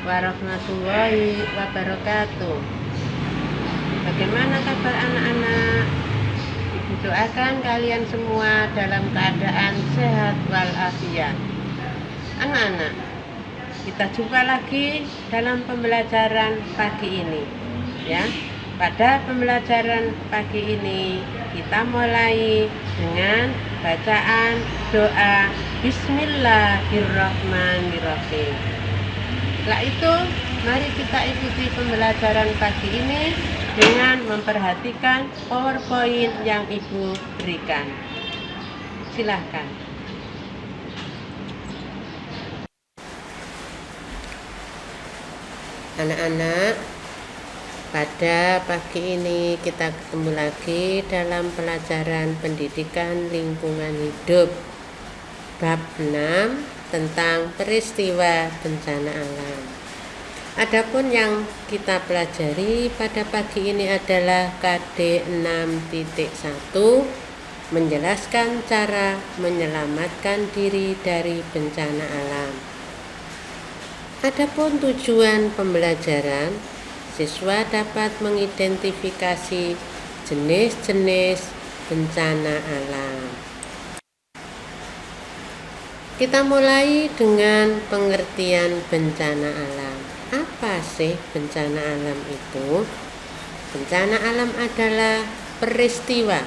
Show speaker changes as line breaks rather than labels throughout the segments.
warahmatullahi wabarakatuh. Bagaimana kabar anak-anak? Ibu doakan kalian semua dalam keadaan sehat walafiat. Anak-anak, kita jumpa lagi dalam pembelajaran pagi ini, ya. Pada pembelajaran pagi ini kita mulai dengan bacaan doa Bismillahirrahmanirrahim. Setelah itu, mari kita ikuti pembelajaran pagi ini dengan memperhatikan PowerPoint yang Ibu berikan. Silahkan. Anak-anak, pada pagi ini kita ketemu lagi dalam pelajaran pendidikan lingkungan hidup bab 6 tentang peristiwa bencana alam. Adapun yang kita pelajari pada pagi ini adalah KD 6.1, menjelaskan cara menyelamatkan diri dari bencana alam. Adapun tujuan pembelajaran, siswa dapat mengidentifikasi jenis-jenis bencana alam. Kita mulai dengan pengertian bencana alam. Apa sih bencana alam itu? Bencana alam adalah peristiwa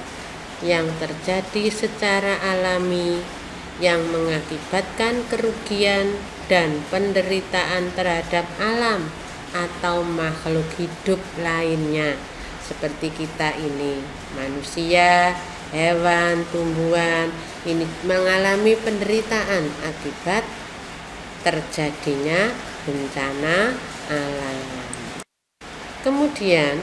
yang terjadi secara alami yang mengakibatkan kerugian dan penderitaan terhadap alam atau makhluk hidup lainnya, seperti kita ini, manusia, hewan, tumbuhan, ini mengalami penderitaan akibat terjadinya bencana alam. Kemudian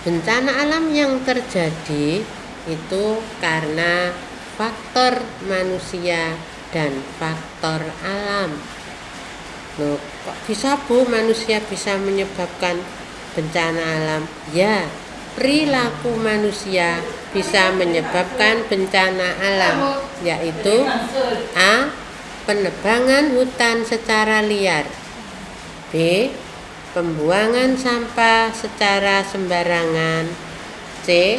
bencana alam yang terjadi itu karena faktor manusia dan faktor alam. Loh, kok bisa Bu manusia bisa menyebabkan bencana alam? Ya, perilaku manusia bisa menyebabkan bencana alam, yaitu A. Penebangan hutan secara liar, B. Pembuangan sampah secara sembarangan, C.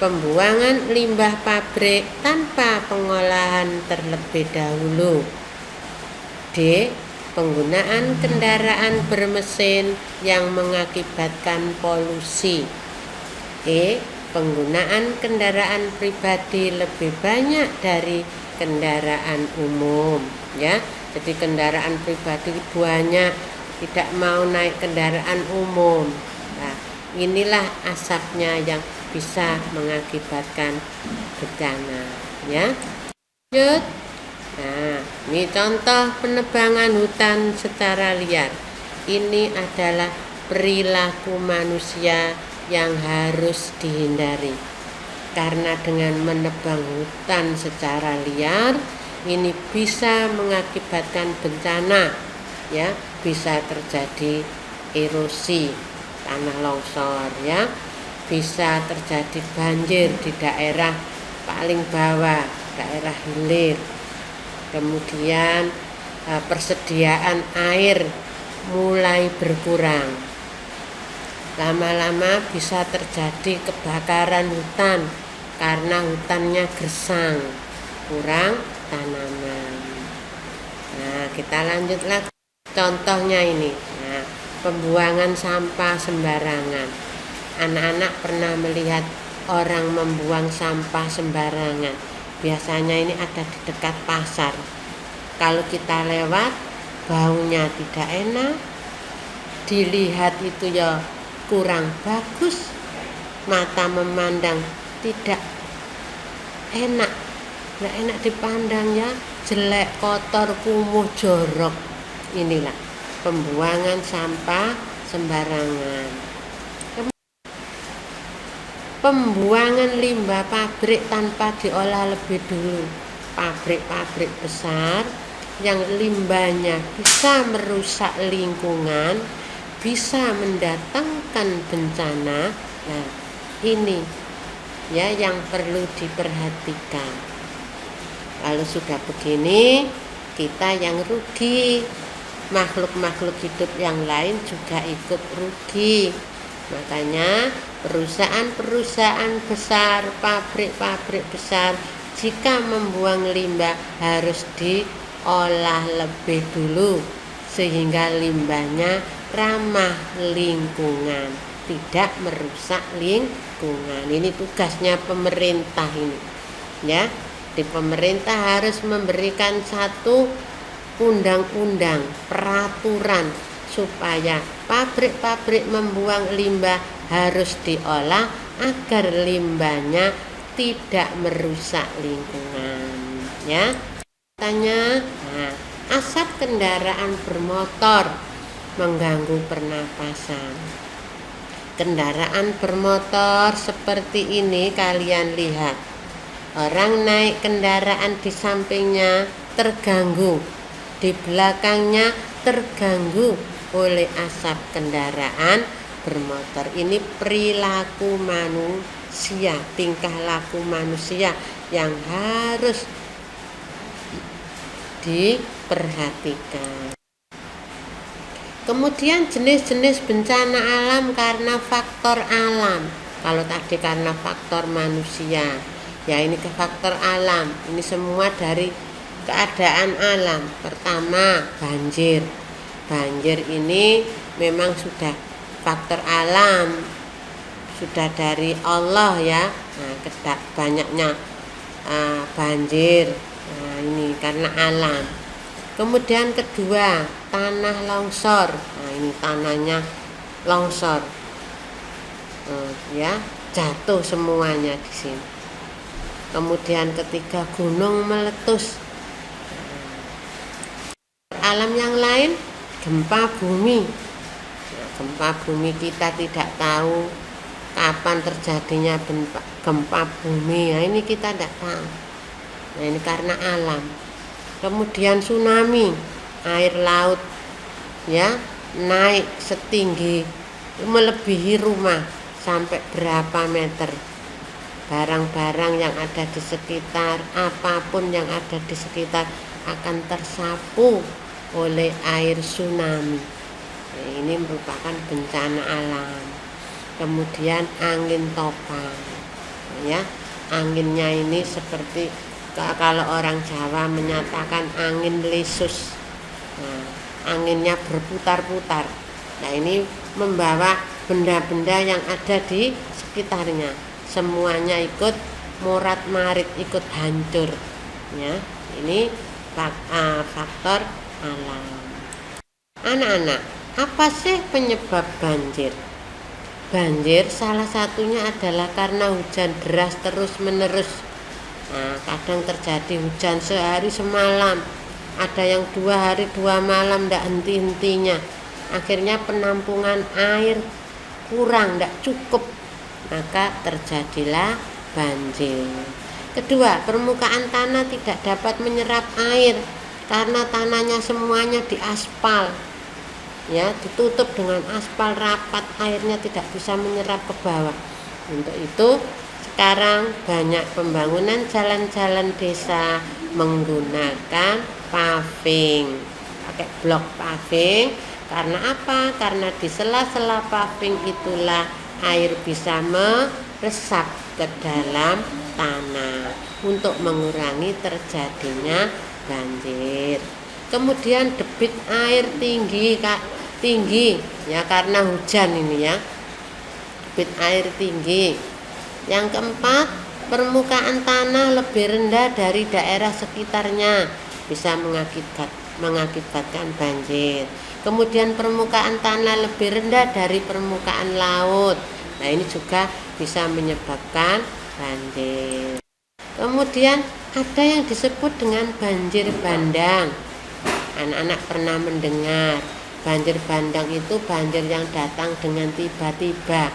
Pembuangan limbah pabrik tanpa pengolahan terlebih dahulu, D. Penggunaan kendaraan bermesin yang mengakibatkan polusi, E. Penggunaan kendaraan pribadi lebih banyak dari kendaraan umum, ya. Jadi kendaraan pribadi banyak, tidak mau naik kendaraan umum. Nah, inilah asapnya yang bisa mengakibatkan bencana, ya. Lanjut. Nah, ini contoh penebangan hutan secara liar. Ini adalah perilaku manusia yang harus dihindari, karena dengan menebang hutan secara liar ini bisa mengakibatkan bencana, ya, bisa terjadi erosi tanah longsor, ya, bisa terjadi banjir di daerah paling bawah, daerah hilir. Kemudian persediaan air mulai berkurang. Lama-lama bisa terjadi kebakaran hutan karena hutannya gersang, kurang tanaman. Nah, kita lanjut lagi. Contohnya ini, nah, pembuangan sampah sembarangan. Anak-anak pernah melihat orang membuang sampah sembarangan. Biasanya ini ada di dekat pasar. Kalau kita lewat, baunya tidak enak, dilihat itu ya kurang bagus, mata memandang tidak enak, tidak enak dipandang, ya, jelek, kotor, kumuh, jorok. Inilah pembuangan sampah sembarangan. Pembuangan limbah pabrik tanpa diolah lebih dulu. Pabrik-pabrik besar yang limbahnya bisa merusak lingkungan, bisa mendatangkan bencana. Nah, ini ya yang perlu diperhatikan. Kalau sudah begini, kita yang rugi. makhluk-makhluk hidup yang lain juga ikut rugi. Makanya perusahaan-perusahaan besar, pabrik-pabrik besar jika membuang limbah harus diolah lebih dulu sehingga limbahnya ramah lingkungan, tidak merusak lingkungan. Ini tugasnya pemerintah ini. Ya, di pemerintah harus memberikan satu undang-undang, peraturan supaya pabrik-pabrik membuang limbah harus diolah agar limbahnya tidak merusak lingkungan. Ya, katanya, asap kendaraan bermotor mengganggu pernapasan. Kendaraan bermotor seperti ini kalian lihat, orang naik kendaraan di sampingnya terganggu, di belakangnya terganggu oleh asap kendaraan bermotor. Ini perilaku manusia, tingkah laku manusia yang harus diperhatikan. Kemudian jenis-jenis bencana alam karena faktor alam. Kalau tadi karena faktor manusia, ya ini ke faktor alam. Ini semua dari keadaan alam. Pertama, banjir. Banjir ini memang sudah faktor alam, sudah dari Allah ya. Nah, banyaknya banjir. Nah, ini karena alam. Kemudian kedua, tanah longsor. Nah, ini tanahnya longsor. Ya, jatuh semuanya di sini. Kemudian ketiga, gunung meletus. Alam yang lain, gempa bumi. Nah, gempa bumi kita tidak tahu kapan terjadinya gempa bumi. Nah, ini kita tidak tahu. Nah, ini karena alam. Kemudian tsunami, air laut ya naik setinggi melebihi rumah sampai berapa meter. Barang-barang yang ada di sekitar, apapun yang ada di sekitar akan tersapu oleh air tsunami. Nah, ini merupakan bencana alam. Kemudian angin topan, ya, anginnya ini seperti kalau orang Jawa menyatakan angin lesus. Nah, anginnya berputar-putar. Nah, ini membawa benda-benda yang ada di sekitarnya. Semuanya ikut morat-marit, ikut hancur. Ya, ini faktor alam. Anak-anak, apa sih penyebab banjir? Banjir salah satunya adalah karena hujan deras terus-menerus. Nah, kadang terjadi hujan sehari semalam, ada yang 2 hari 2 malam tidak henti-hentinya. Akhirnya penampungan air kurang, tidak cukup, maka terjadilah banjir. Kedua, permukaan tanah tidak dapat menyerap air karena tanahnya semuanya diaspal, ya, ditutup dengan aspal rapat, airnya tidak bisa menyerap ke bawah. Untuk itu sekarang banyak pembangunan jalan-jalan desa menggunakan paving, pakai blok paving. Karena apa? Karena di sela-sela paving itulah air bisa meresap ke dalam tanah untuk mengurangi terjadinya banjir. Kemudian debit air tinggi ya karena hujan ini ya, debit air tinggi. Yang keempat, permukaan tanah lebih rendah dari daerah sekitarnya, bisa mengakibatkan banjir. Kemudian permukaan tanah lebih rendah dari permukaan laut. Nah, ini juga bisa menyebabkan banjir. Kemudian ada yang disebut dengan banjir bandang. Anak-anak pernah mendengar banjir bandang itu banjir yang datang dengan tiba-tiba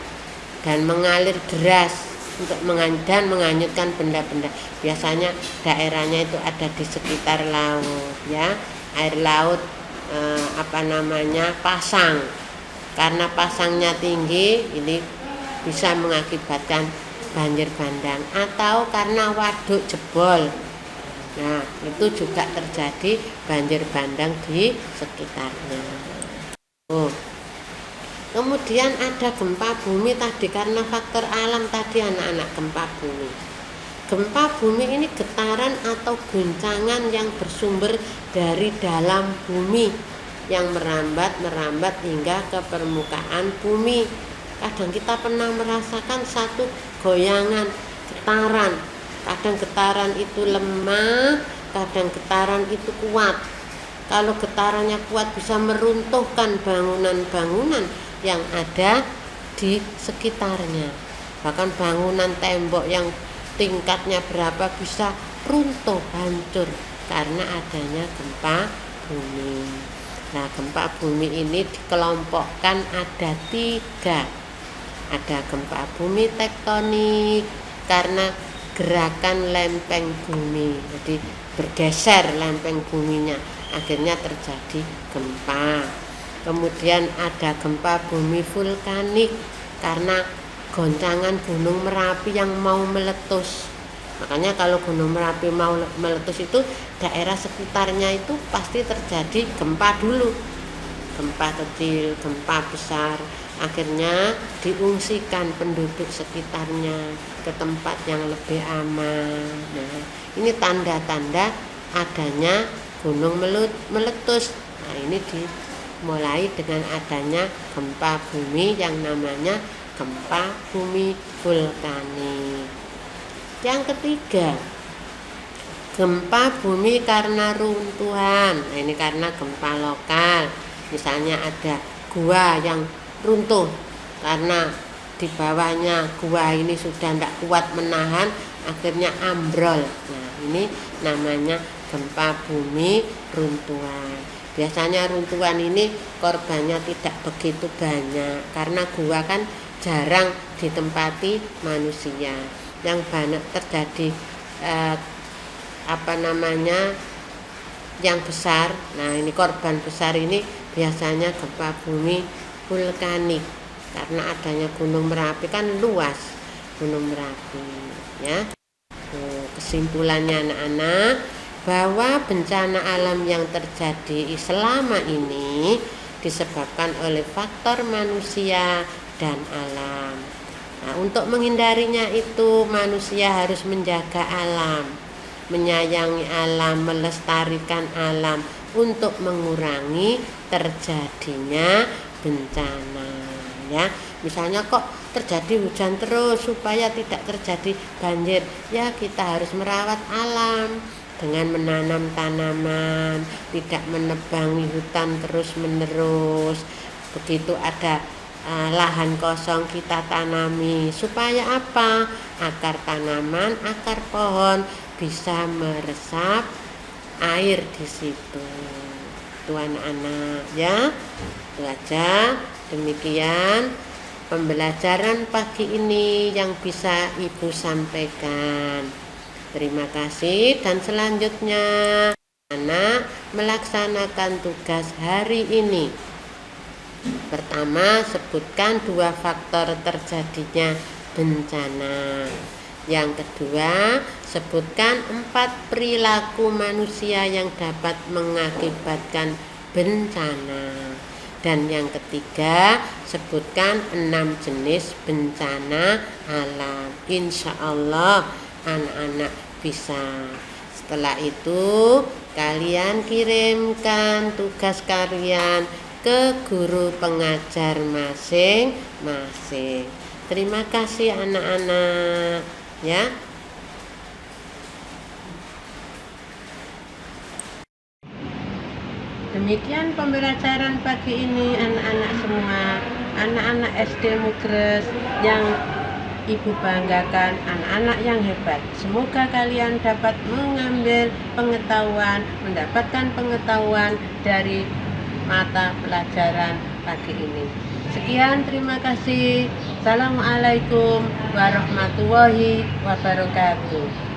dan mengalir deras untuk menghanyutkan benda-benda. Biasanya daerahnya itu ada di sekitar laut, ya, air laut pasang. Karena pasangnya tinggi, ini bisa mengakibatkan banjir bandang. Atau karena waduk jebol, Nah, itu juga terjadi banjir bandang di sekitarnya. Oh. Kemudian ada gempa bumi tadi karena faktor alam tadi anak-anak, gempa bumi. Gempa bumi ini getaran atau guncangan yang bersumber dari dalam bumi yang merambat hingga ke permukaan bumi. Kadang kita pernah merasakan satu goyangan getaran. Kadang getaran itu lemah, kadang getaran itu kuat. Kalau getarannya kuat bisa meruntuhkan bangunan-bangunan yang ada di sekitarnya. Bahkan bangunan tembok yang tingkatnya berapa bisa runtuh, hancur karena adanya gempa bumi. Nah, gempa bumi ini dikelompokkan ada 3. Ada gempa bumi tektonik karena gerakan lempeng bumi, jadi bergeser lempeng buminya, akhirnya terjadi gempa. Kemudian ada gempa bumi vulkanik karena goncangan gunung Merapi yang mau meletus. Makanya kalau gunung Merapi mau meletus itu daerah sekitarnya itu pasti terjadi gempa dulu. Gempa kecil, gempa besar, akhirnya diungsikan penduduk sekitarnya ke tempat yang lebih aman. Nah, ini tanda-tanda adanya gunung meletus. Nah, ini dimulai dengan adanya gempa bumi yang namanya gempa bumi vulkanik. Yang ketiga, gempa bumi karena runtuhan. Nah, ini karena gempa lokal. Misalnya ada gua yang runtuh karena di bawahnya gua ini sudah tidak kuat menahan, akhirnya ambrol. Nah, ini namanya gempa bumi runtuhan. Biasanya runtuhan ini korbannya tidak begitu banyak karena gua kan jarang ditempati manusia. Yang banyak terjadi yang besar. Nah, ini korban besar ini biasanya gempa bumi vulkanik karena adanya Gunung Merapi, kan luas Gunung Merapi ya. Kesimpulannya anak-anak, bahwa bencana alam yang terjadi selama ini disebabkan oleh faktor manusia dan alam. Nah, untuk menghindarinya itu manusia harus menjaga alam, menyayangi alam, melestarikan alam untuk mengurangi terjadinya bencana ya. Misalnya kok terjadi hujan terus, supaya tidak terjadi banjir ya kita harus merawat alam dengan menanam tanaman, tidak menebangi hutan terus menerus. Begitu ada lahan kosong kita tanami, supaya apa? Akar tanaman, akar pohon bisa meresap air di situ. Itu anak-anak ya. Itu aja, demikian pembelajaran pagi ini yang bisa Ibu sampaikan. Terima kasih, dan selanjutnya anak melaksanakan tugas hari ini. Pertama, sebutkan 2 faktor terjadinya bencana. Yang kedua, sebutkan 4 perilaku manusia yang dapat mengakibatkan bencana. Dan yang ketiga, sebutkan 6 jenis bencana alam. Insya Allah anak-anak bisa. Setelah itu, kalian kirimkan tugas kalian ke guru pengajar masing-masing. Terima kasih anak-anak ya. Demikian pembelajaran pagi ini anak-anak semua, anak-anak SD Mugres yang Ibu banggakan, anak-anak yang hebat. Semoga kalian dapat mendapatkan pengetahuan dari mata pelajaran pagi ini. Sekian, terima kasih. Assalamualaikum warahmatullahi wabarakatuh.